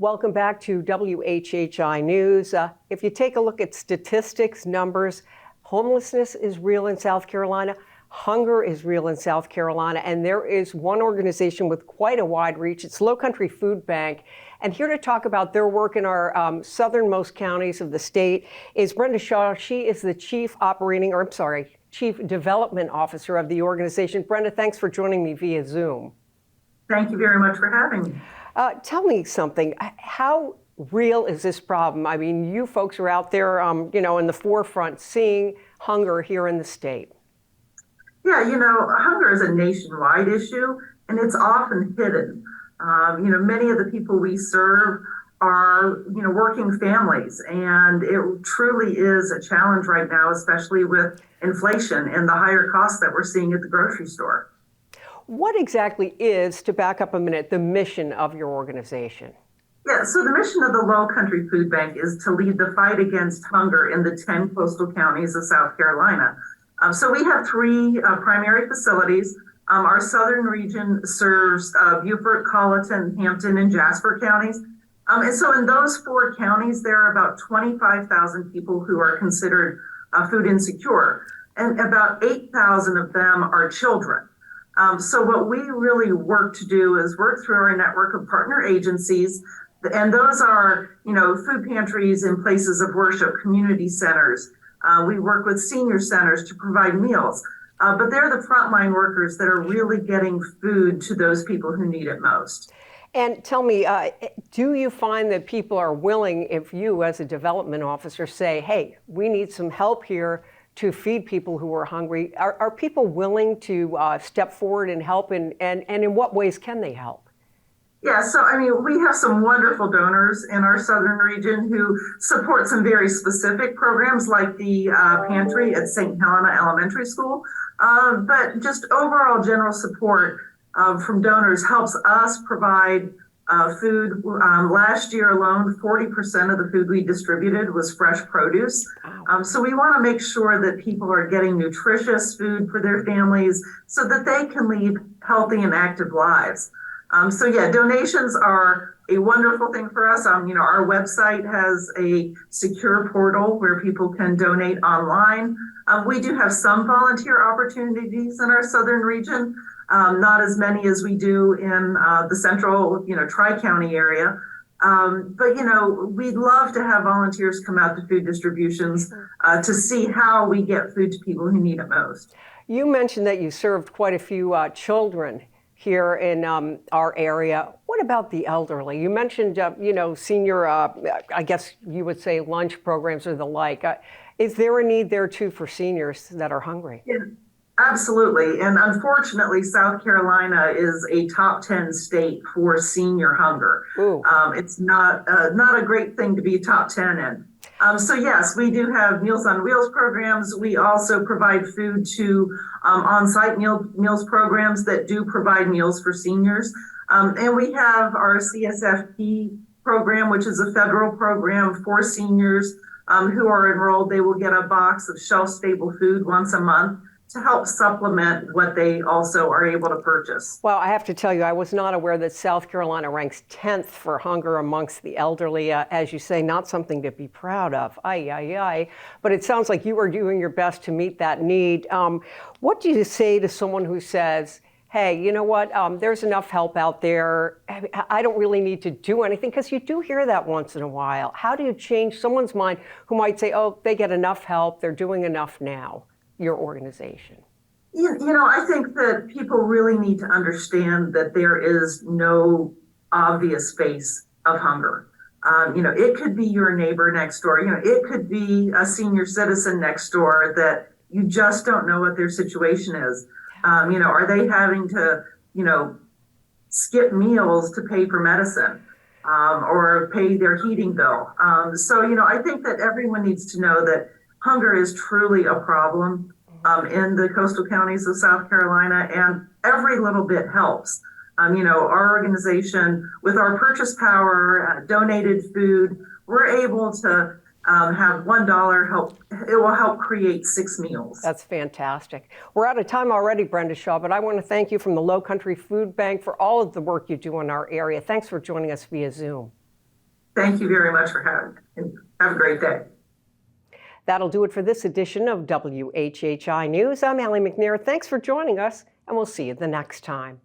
Welcome back to WHHI News. If you take a look at statistics, numbers, homelessness is real in South Carolina. Hunger is real in South Carolina, and there is one organization with quite a wide reach. It's Lowcountry Food Bank. And here to talk about their work in our southernmost counties of the state is Brenda Shaw. She is the Chief Development Officer of the organization. Brenda, thanks for joining me via Zoom. Thank you very much for having me. Tell me something. How real is this problem? I mean, you folks are out there, in the forefront seeing hunger here in the state. Yeah, hunger is a nationwide issue, and it's often hidden. Many of the people we serve are, working families, and it truly is a challenge right now, especially with inflation and the higher costs that we're seeing at the grocery store. What exactly is, to back up a minute, the mission of your organization? Yeah, so the mission of the Lowcountry Food Bank is to lead the fight against hunger in the 10 coastal counties of South Carolina. So we have three primary facilities. Our southern region serves Beaufort, Colleton, Hampton, and Jasper counties. And so in those four counties, there are about 25,000 people who are considered food insecure, and about 8,000 of them are children. So what we really work to do is work through our network of partner agencies, and those are, food pantries in places of worship, community centers. We work with senior centers to provide meals, but they're the frontline workers that are really getting food to those people who need it most. And tell me, do you find that people are willing, if you as a development officer say, hey, we need some help here to feed people who are hungry, are people willing to step forward and help, and in what ways can they help? Yeah, so we have some wonderful donors in our southern region who support some very specific programs like the pantry at St. Helena Elementary School. But just overall general support from donors helps us provide food. Last year alone, 40% of the food we distributed was fresh produce. So we want to make sure that people are getting nutritious food for their families so that they can lead healthy and active lives. So yeah, donations are a wonderful thing for us. Our website has a secure portal where people can donate online. We do have some volunteer opportunities in our southern region, not as many as we do in the central, Tri-County area. But we'd love to have volunteers come out to food distributions to see how we get food to people who need it most. You mentioned that you served quite a few children here in our area. What about the elderly? You mentioned, senior, I guess you would say lunch programs or the like. Is there a need there too for seniors that are hungry? Yeah, absolutely. And unfortunately, South Carolina is a top 10 state for senior hunger. It's not a great thing to be top 10 in. So yes, we do have Meals on Wheels programs. We also provide food to on-site meals programs that do provide meals for seniors. And we have our CSFP program, which is a federal program for seniors who are enrolled. They will get a box of shelf-stable food once a month to help supplement what they also are able to purchase. Well, I have to tell you, I was not aware that South Carolina ranks 10th for hunger amongst the elderly. As you say, not something to be proud of. But it sounds like you are doing your best to meet that need. What do you say to someone who says, hey, you know what, there's enough help out there. I don't really need to do anything, because you do hear that once in a while. How do you change someone's mind who might say, oh, they get enough help, they're doing enough now? Your organization? I think that people really need to understand that there is no obvious face of hunger. It could be your neighbor next door. It could be a senior citizen next door that you just don't know what their situation is. Are they having to, skip meals to pay for medicine or pay their heating bill? So I think that everyone needs to know that hunger is truly a problem in the coastal counties of South Carolina, and every little bit helps. Our organization, with our purchase power, donated food, we're able to have $1 help. It will help create 6 meals. That's fantastic. We're out of time already, Brenda Shaw, but I want to thank you from the Lowcountry Food Bank for all of the work you do in our area. Thanks for joining us via Zoom. Thank you very much for having me, and have a great day. That'll do it for this edition of WHHI News. I'm Allie McNair. Thanks for joining us, and we'll see you the next time.